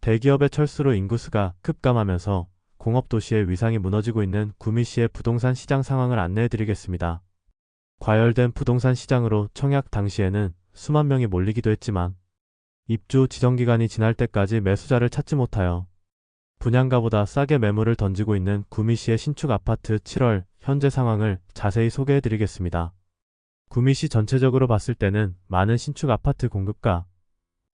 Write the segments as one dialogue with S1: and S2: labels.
S1: 대기업의 철수로 인구수가 급감하면서 공업도시의 위상이 무너지고 있는 구미시의 부동산 시장 상황을 안내해드리겠습니다. 과열된 부동산 시장으로 청약 당시에는 수만 명이 몰리기도 했지만 입주 지정기간이 지날 때까지 매수자를 찾지 못하여 분양가보다 싸게 매물을 던지고 있는 구미시의 신축 아파트 7월 현재 상황을 자세히 소개해드리겠습니다. 구미시 전체적으로 봤을 때는 많은 신축 아파트 공급과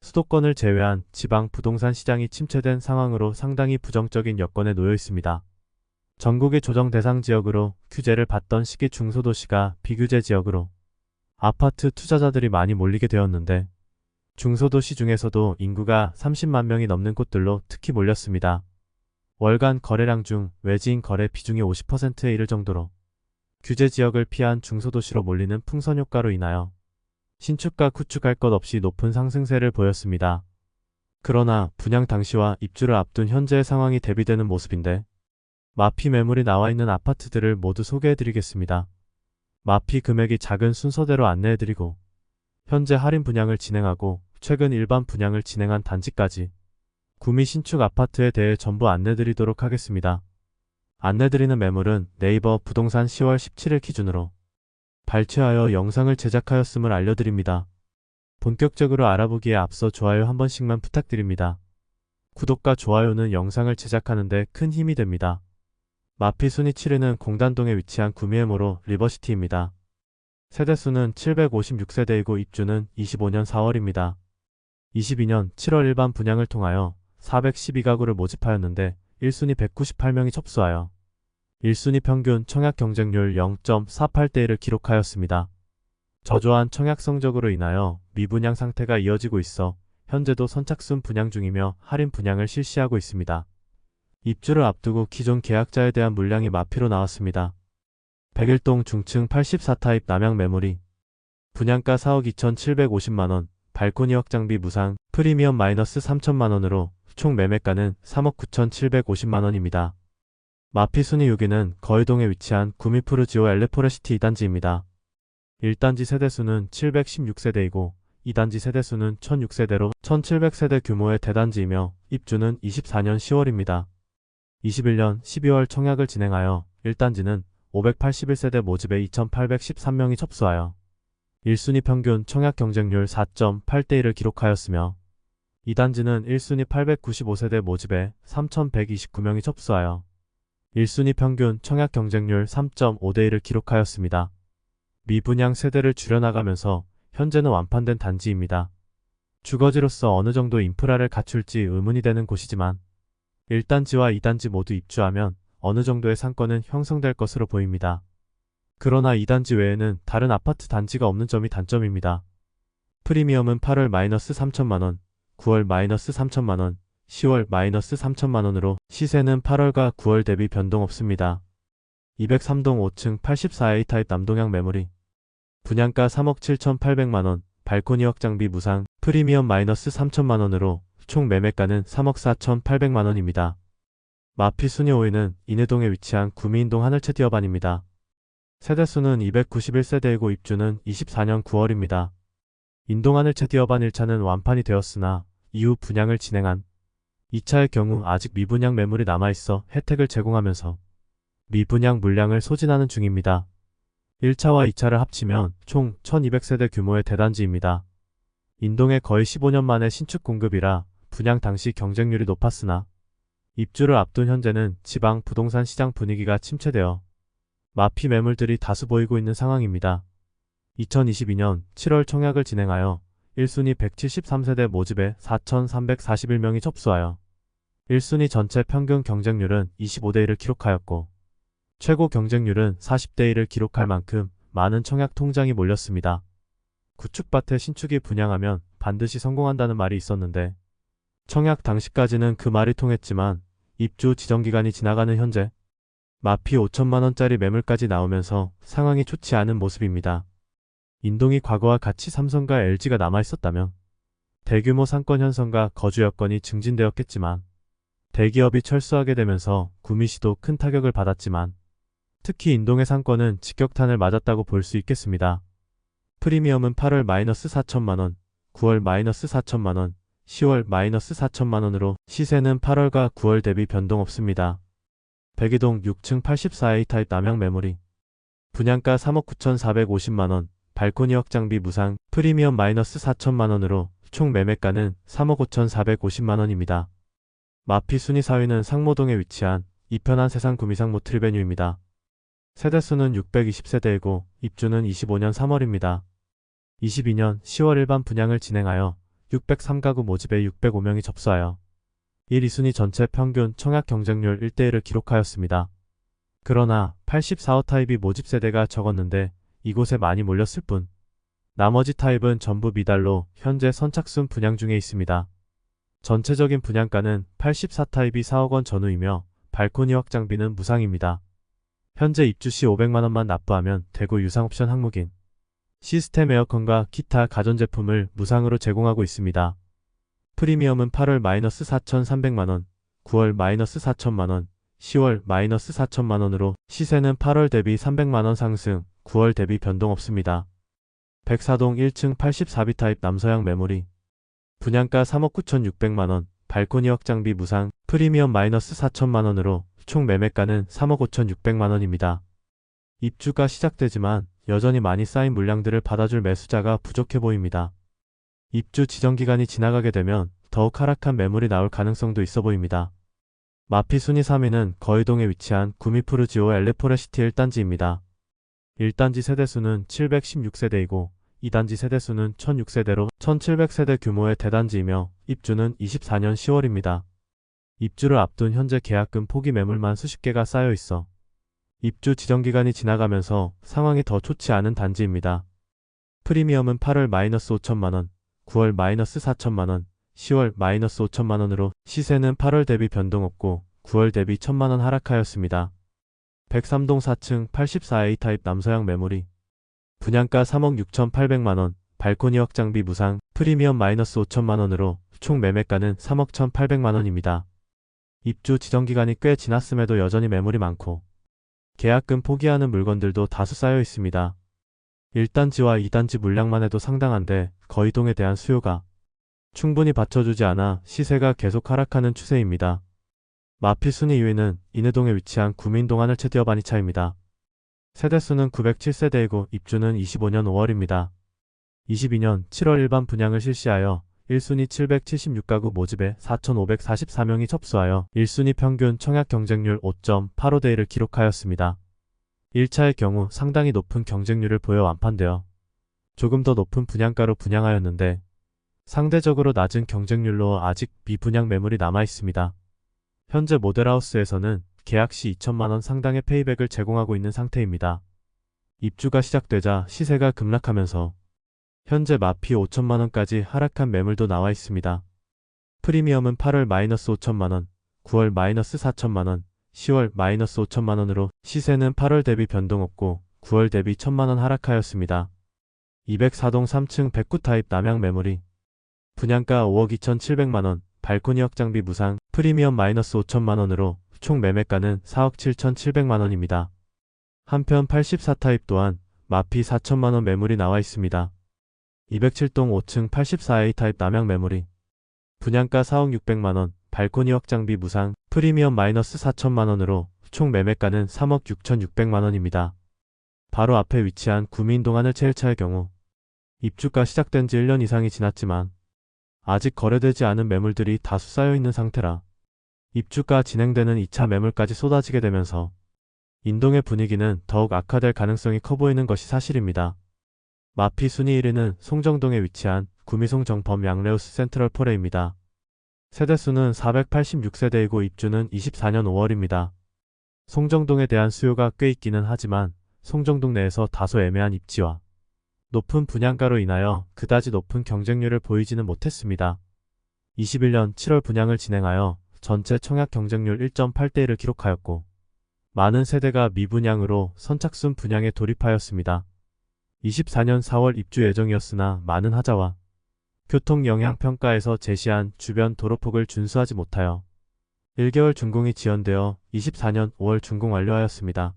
S1: 수도권을 제외한 지방 부동산 시장이 침체된 상황으로 상당히 부정적인 여건에 놓여 있습니다. 전국의 조정 대상 지역으로 규제를 받던 시기 중소도시가 비규제 지역으로 아파트 투자자들이 많이 몰리게 되었는데 중소도시 중에서도 인구가 30만 명이 넘는 곳들로 특히 몰렸습니다. 월간 거래량 중 외지인 거래 비중이 50%에 이를 정도로 규제 지역을 피한 중소도시로 몰리는 풍선 효과로 인하여 신축과 구축할 것 없이 높은 상승세를 보였습니다. 그러나 분양 당시와 입주를 앞둔 현재의 상황이 대비되는 모습인데 마피 매물이 나와 있는 아파트들을 모두 소개해드리겠습니다. 마피 금액이 작은 순서대로 안내해드리고 현재 할인 분양을 진행하고 최근 일반 분양을 진행한 단지까지 구미 신축 아파트에 대해 전부 안내드리도록 하겠습니다. 안내드리는 매물은 네이버 부동산 10월 17일 기준으로 발췌하여 영상을 제작하였음을 알려드립니다. 본격적으로 알아보기에 앞서 좋아요 한 번씩만 부탁드립니다. 구독과 좋아요는 영상을 제작하는 데 큰 힘이 됩니다. 마피 순위 7위는 공단동에 위치한 구미에모로 리버시티입니다. 세대수는 756세대이고 입주는 25년 4월입니다. 22년 7월 일반 분양을 통하여 412가구를 모집하였는데 1순위 198명이 접수하여 1순위 평균 청약 경쟁률 0.48대1을 기록하였습니다. 저조한 청약 성적으로 인하여 미분양 상태가 이어지고 있어 현재도 선착순 분양 중이며 할인 분양을 실시하고 있습니다. 입주를 앞두고 기존 계약자에 대한 물량이 마피로 나왔습니다. 백일동 중층 84타입 남양 매물이 분양가 4억 2,750만원, 발코니 확장비 무상, 프리미엄 마이너스 3천만원으로 총 매매가는 3억 9,750만원입니다. 마피 순위 6위는 거의동에 위치한 구미푸르지오 엘레포레시티 2단지입니다. 1단지 세대수는 716세대이고 2단지 세대수는 1006세대로 1700세대 규모의 대단지이며 입주는 24년 10월입니다. 21년 12월 청약을 진행하여 1단지는 581세대 모집에 2813명이 접수하여 1순위 평균 청약 경쟁률 4.8대1을 기록하였으며 2단지는 1순위 895세대 모집에 3129명이 접수하여 1순위 평균 청약 경쟁률 3.5대1을 기록하였습니다. 미분양 세대를 줄여나가면서 현재는 완판된 단지입니다. 주거지로서 어느 정도 인프라를 갖출지 의문이 되는 곳이지만 1단지와 2단지 모두 입주하면 어느 정도의 상권은 형성될 것으로 보입니다. 그러나 2단지 외에는 다른 아파트 단지가 없는 점이 단점입니다. 프리미엄은 8월 마이너스 3천만원, 9월 마이너스 3천만원, 10월 마이너스 3천만원으로 시세는 8월과 9월 대비 변동 없습니다. 203동 5층 84A 타입 남동향 매물이 분양가 3억 7,800만원, 발코니 확장비 무상, 프리미엄 마이너스 3천만원으로 총 매매가는 3억 4,800만원입니다. 마피 순위 5위는 인해동에 위치한 구미인동 하늘채 디어반입니다. 세대수는 291세대이고 입주는 24년 9월입니다. 인동 하늘채 디어반 1차는 완판이 되었으나 이후 분양을 진행한 2차의 경우 아직 미분양 매물이 남아있어 혜택을 제공하면서 미분양 물량을 소진하는 중입니다. 1차와 2차를 합치면 총 1200세대 규모의 대단지입니다. 인동에 거의 15년 만에 신축 공급이라 분양 당시 경쟁률이 높았으나 입주를 앞둔 현재는 지방 부동산 시장 분위기가 침체되어 마피 매물들이 다수 보이고 있는 상황입니다. 2022년 7월 청약을 진행하여 1순위 173세대 모집에 4,341명이 접수하여 1순위 전체 평균 경쟁률은 25대1을 기록하였고 최고 경쟁률은 40대1을 기록할 만큼 많은 청약 통장이 몰렸습니다. 구축밭에 신축이 분양하면 반드시 성공한다는 말이 있었는데 청약 당시까지는 그 말이 통했지만 입주 지정기간이 지나가는 현재 마피 5천만원짜리 매물까지 나오면서 상황이 좋지 않은 모습입니다. 인동이 과거와 같이 삼성과 LG가 남아있었다면 대규모 상권 형성과 거주 여건이 증진되었겠지만 대기업이 철수하게 되면서 구미시도 큰 타격을 받았지만 특히 인동의 상권은 직격탄을 맞았다고 볼 수 있겠습니다. 프리미엄은 8월 마이너스 4천만원, 9월 마이너스 4천만원, 10월 마이너스 4천만원으로 시세는 8월과 9월 대비 변동 없습니다. 백이동 6층 84A 타입 남향 매물이 분양가 3억 9,450만원, 발코니 확장비 무상, 프리미엄 마이너스 4천만원으로 총 매매가는 3억 5,450만원입니다. 마피 순위 4위는 상모동에 위치한 이편한 세상 구미상모 트리베뉴입니다. 세대수는 620세대이고 입주는 25년 3월입니다. 22년 10월 일반 분양을 진행하여 603가구 모집에 605명이 접수하여 1, 2순위 전체 평균 청약 경쟁률 1대1을 기록하였습니다. 그러나 84호 타입이 모집 세대가 적었는데 이곳에 많이 몰렸을 뿐 나머지 타입은 전부 미달로 현재 선착순 분양 중에 있습니다. 전체적인 분양가는 84 타입이 4억원 전후이며 발코니 확장비는 무상입니다. 현재 입주 시 500만원만 납부하면 대구 유상 옵션 항목인 시스템 에어컨과 기타 가전제품을 무상으로 제공하고 있습니다. 프리미엄은 8월 마이너스 4,300만원, 9월 마이너스 4천만원, 10월 마이너스 4천만원으로 시세는 8월 대비 300만원 상승, 9월 대비 변동 없습니다. 백사동 1층 84B 타입 남서향 매물이 분양가 3억 9,600만원, 발코니 확장비 무상, 프리미엄 마이너스 4천만원으로 총 매매가는 3억 5,600만원입니다. 입주가 시작되지만 여전히 많이 쌓인 물량들을 받아줄 매수자가 부족해 보입니다. 입주 지정기간이 지나가게 되면 더욱 하락한 매물이 나올 가능성도 있어 보입니다. 마피 순위 3위는 거의동에 위치한 구미푸르지오 엘레포레시티 1단지입니다. 1단지 세대수는 716세대이고 2단지 세대수는 1006세대로 1700세대 규모의 대단지이며 입주는 24년 10월입니다. 입주를 앞둔 현재 계약금 포기 매물만 수십 개가 쌓여 있어 입주 지정기간이 지나가면서 상황이 더 좋지 않은 단지입니다. 프리미엄은 8월 마이너스 5천만원, 9월 마이너스 4천만원, 10월 마이너스 5천만원으로 시세는 8월 대비 변동 없고 9월 대비 1천만원 하락하였습니다. 백삼동 4층 84A 타입 남서향 매물이 분양가 3억 6,800만원, 발코니 확장비 무상, 프리미엄 마이너스 5천만원으로 총 매매가는 3억 1,800만원입니다. 입주 지정기간이 꽤 지났음에도 여전히 매물이 많고 계약금 포기하는 물건들도 다수 쌓여 있습니다. 1단지와 2단지 물량만 해도 상당한데 거의동에 대한 수요가 충분히 받쳐주지 않아 시세가 계속 하락하는 추세입니다. 마피 순위 2위는 인해동에 위치한 구민동 하늘채 디어바니차입니다. 세대수는 907세대이고 입주는 25년 5월입니다. 22년 7월 일반 분양을 실시하여 1순위 776가구 모집에 4,544명이 접수하여 1순위 평균 청약 경쟁률 5.85대1을 기록하였습니다. 1차의 경우 상당히 높은 경쟁률을 보여 완판되어 조금 더 높은 분양가로 분양하였는데 상대적으로 낮은 경쟁률로 아직 미분양 매물이 남아있습니다. 현재 모델하우스에서는 계약 시 2천만원 상당의 페이백을 제공하고 있는 상태입니다. 입주가 시작되자 시세가 급락하면서 현재 마피 5천만원까지 하락한 매물도 나와 있습니다. 프리미엄은 8월 마이너스 5천만원, 9월 마이너스 4천만원, 10월 마이너스 5천만원으로 시세는 8월 대비 변동 없고 9월 대비 1천만원 하락하였습니다. 204동 3층 109 타입 남향 매물이 분양가 5억 2,700만원, 발코니 확장비 무상, 프리미엄 마이너스 5천만원으로 총 매매가는 4억 7,700만원입니다. 한편 84 타입 또한 마피 4천만원 매물이 나와 있습니다. 207동 5층 84A 타입 남향 매물이 분양가 4억 600만원, 발코니 확장비 무상, 프리미엄 마이너스 4천만원으로 총 매매가는 3억 6,600만원입니다. 바로 앞에 위치한 구미인동 하늘채 1차의 경우 입주가 시작된 지 1년 이상이 지났지만 아직 거래되지 않은 매물들이 다수 쌓여있는 상태라 입주가 진행되는 2차 매물까지 쏟아지게 되면서 인동의 분위기는 더욱 악화될 가능성이 커 보이는 것이 사실입니다. 마피 순위 1위는 송정동에 위치한 구미송 정범 양레우스 센트럴 포레입니다. 세대수는 486세대이고 입주는 24년 5월입니다. 송정동에 대한 수요가 꽤 있기는 하지만 송정동 내에서 다소 애매한 입지와 높은 분양가로 인하여 그다지 높은 경쟁률을 보이지는 못했습니다. 21년 7월 분양을 진행하여 전체 청약 경쟁률 1.8대1을 기록하였고 많은 세대가 미분양으로 선착순 분양에 돌입하였습니다. 24년 4월 입주 예정이었으나 많은 하자와 교통 영향 평가에서 제시한 주변 도로폭을 준수하지 못하여 1개월 준공이 지연되어 24년 5월 준공 완료하였습니다.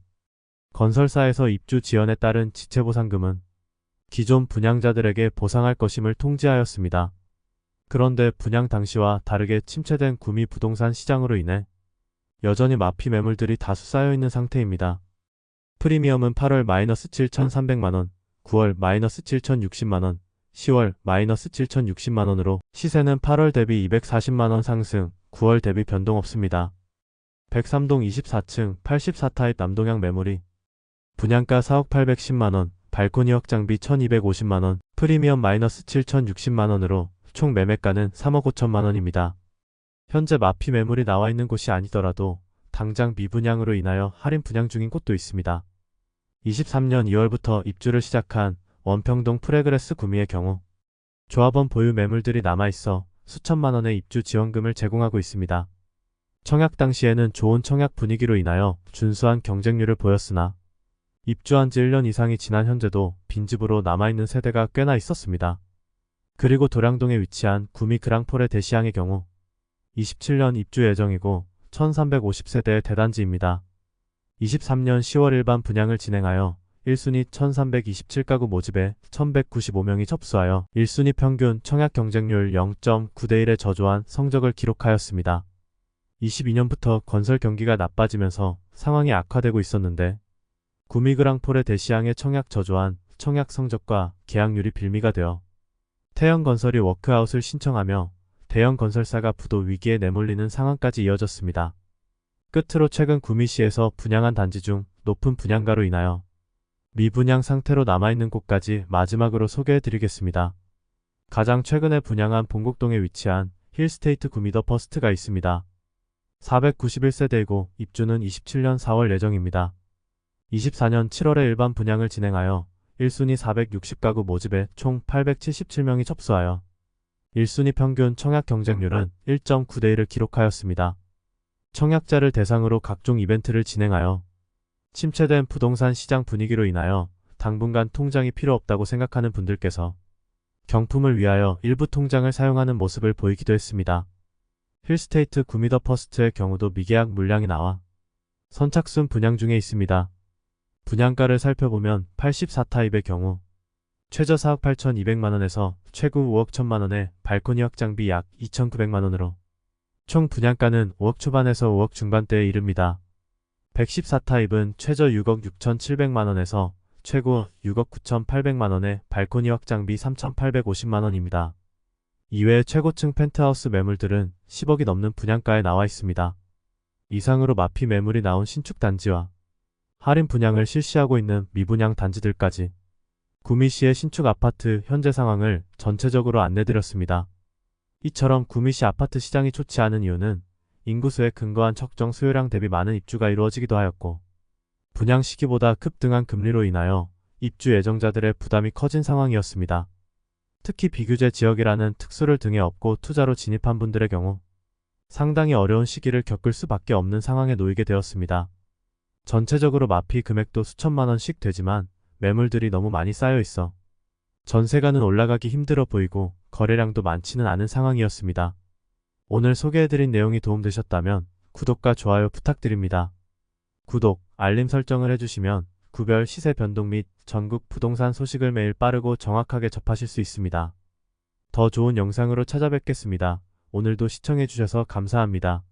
S1: 건설사에서 입주 지연에 따른 지체보상금은 기존 분양자들에게 보상할 것임을 통지하였습니다. 그런데 분양 당시와 다르게 침체된 구미 부동산 시장으로 인해 여전히 마피 매물들이 다수 쌓여있는 상태입니다. 프리미엄은 8월 -7,300만원, 9월 -7,060만원, 10월 -7,060만원으로 시세는 8월 대비 240만원 상승, 9월 대비 변동 없습니다. 103동 24층 84타입 남동향 매물이 분양가 4억 810만원, 발코니 확장비 1250만원, 프리미엄 -7,060만원으로 총 매매가는 3억 5천만원입니다. 현재 마피 매물이 나와 있는 곳이 아니더라도 당장 미분양으로 인하여 할인 분양 중인 곳도 있습니다. 23년 2월부터 입주를 시작한 원평동 프레그레스 구미의 경우 조합원 보유 매물들이 남아있어 수천만원의 입주 지원금을 제공하고 있습니다. 청약 당시에는 좋은 청약 분위기로 인하여 준수한 경쟁률을 보였으나 입주한 지 1년 이상이 지난 현재도 빈집으로 남아있는 세대가 꽤나 있었습니다. 그리고 도량동에 위치한 구미 그랑폴의 대시양의 경우 27년 입주 예정이고 1350세대의 대단지입니다. 23년 10월 일반 분양을 진행하여 1순위 1327가구 모집에 1195명이 접수하여 1순위 평균 청약 경쟁률 0.9대1의 저조한 성적을 기록하였습니다. 22년부터 건설 경기가 나빠지면서 상황이 악화되고 있었는데 구미 그랑폴의 대시양의 청약 저조한 청약 성적과 계약률이 빌미가 되어 태형건설이 워크아웃을 신청하며 대형 건설사가 부도 위기에 내몰리는 상황까지 이어졌습니다. 끝으로 최근 구미시에서 분양한 단지 중 높은 분양가로 인하여 미분양 상태로 남아있는 곳까지 마지막으로 소개해드리겠습니다. 가장 최근에 분양한 본곡동에 위치한 힐스테이트 구미 더 퍼스트가 있습니다. 491세대이고 입주는 27년 4월 예정입니다. 24년 7월에 일반 분양을 진행하여 1순위 460가구 모집에 총 877명이 접수하여 1순위 평균 청약 경쟁률은 1.9대1을 기록하였습니다. 청약자를 대상으로 각종 이벤트를 진행하여 침체된 부동산 시장 분위기로 인하여 당분간 통장이 필요 없다고 생각하는 분들께서 경품을 위하여 일부 통장을 사용하는 모습을 보이기도 했습니다. 힐스테이트 구미 더 퍼스트의 경우도 미계약 물량이 나와 선착순 분양 중에 있습니다. 분양가를 살펴보면 84타입의 경우 최저 4억 8,200만원에서 최고 5억 1천만원의 발코니 확장비 약 2,900만원으로 총 분양가는 5억 초반에서 5억 중반대에 이릅니다. 114타입은 최저 6억 6,700만원에서 최고 6억 9,800만원의 발코니 확장비 3,850만원입니다. 이외에 최고층 펜트하우스 매물들은 10억이 넘는 분양가에 나와 있습니다. 이상으로 마피 매물이 나온 신축 단지와 할인 분양을 실시하고 있는 미분양 단지들까지 구미시의 신축 아파트 현재 상황을 전체적으로 안내드렸습니다. 이처럼 구미시 아파트 시장이 좋지 않은 이유는 인구수에 근거한 적정 수요량 대비 많은 입주가 이루어지기도 하였고 분양 시기보다 급등한 금리로 인하여 입주 예정자들의 부담이 커진 상황이었습니다. 특히 비규제 지역이라는 특수를 등에 업고 투자로 진입한 분들의 경우 상당히 어려운 시기를 겪을 수밖에 없는 상황에 놓이게 되었습니다. 전체적으로 마피 금액도 수천만원씩 되지만 매물들이 너무 많이 쌓여 있어 전세가는 올라가기 힘들어 보이고 거래량도 많지는 않은 상황이었습니다. 오늘 소개해드린 내용이 도움되셨다면 구독과 좋아요 부탁드립니다. 구독, 알림 설정을 해주시면 구별 시세 변동 및 전국 부동산 소식을 매일 빠르고 정확하게 접하실 수 있습니다. 더 좋은 영상으로 찾아뵙겠습니다. 오늘도 시청해주셔서 감사합니다.